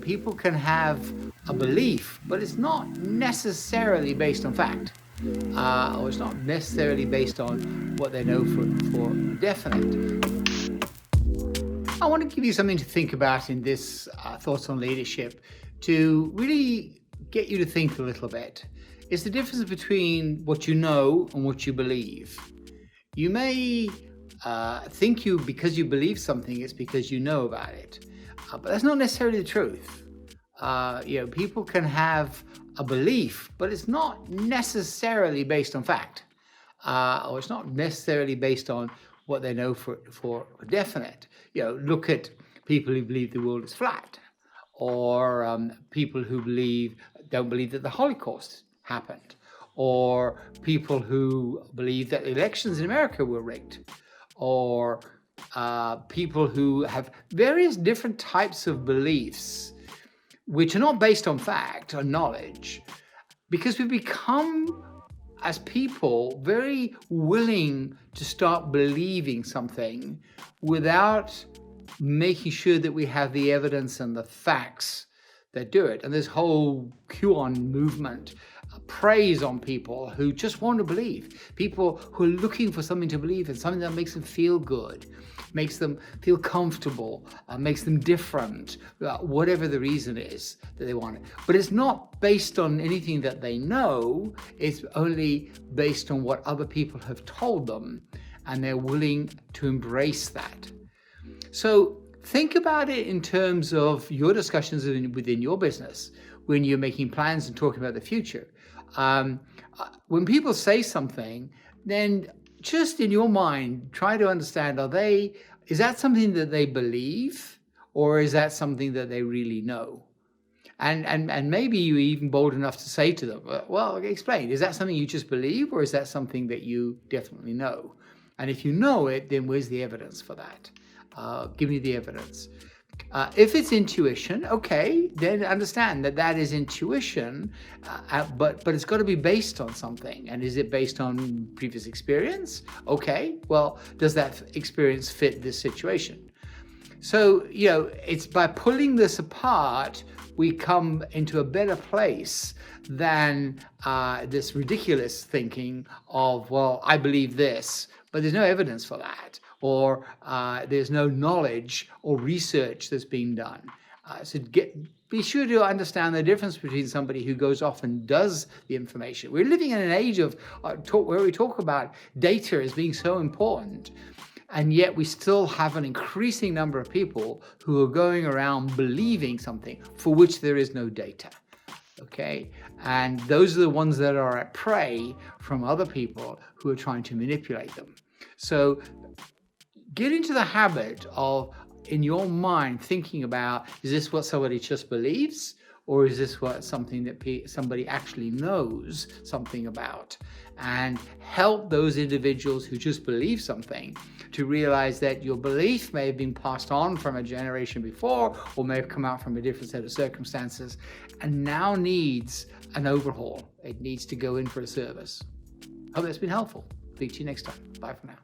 People can have a belief, but it's not necessarily based on fact, or it's not necessarily based on what they know for definite. I want to give you something to think about in this Thoughts on Leadership to really get you to think a little bit. It's the difference between what you know and what you believe. You may think because you believe something, it's because you know about it. But that's not necessarily the truth. People can have a belief, but it's not necessarily based on fact, or it's not necessarily based on what they know for definite. Look at people who believe the world is flat, or people who don't believe that the Holocaust happened, or people who believe that elections in America were rigged, or people who have various different types of beliefs which are not based on fact or knowledge, because we become, as people, very willing to start believing something without making sure that we have the evidence and the facts that do it. And this whole QAnon movement preys on people who just want to believe, people who are looking for something to believe in, something that makes them feel good, makes them feel comfortable, makes them different, whatever the reason is that they want it. But it's not based on anything that they know, it's only based on what other people have told them, and they're willing to embrace that. So think about it in terms of your discussions within your business, when you're making plans and talking about the future. When people say something, then just in your mind, try to understand, is that something that they believe, or is that something that they really know? And maybe you're even bold enough to say to them, well, explain, is that something you just believe, or is that something that you definitely know? And if you know it, then where's the evidence for that? Give me the evidence. If it's intuition, okay, then understand that is intuition, but it's got to be based on something. And is it based on previous experience? Okay, well, does that experience fit this situation? So, it's by pulling this apart, we come into a better place than this ridiculous thinking of, well, I believe this, but there's no evidence for that, or there's no knowledge or research that's being done. So be sure to understand the difference between somebody who goes off and does the information. We're living in an age of where we talk about data as being so important, and yet we still have an increasing number of people who are going around believing something for which there is no data. Okay, and those are the ones that are at prey from other people who are trying to manipulate them. So get into the habit of, in your mind, thinking about, is this what somebody just believes, or is this something that somebody actually knows something about? And help those individuals who just believe something to realize that your belief may have been passed on from a generation before, or may have come out from a different set of circumstances, and now needs an overhaul. It needs to go in for a service. Hope that's been helpful. Speak to you next time. Bye for now.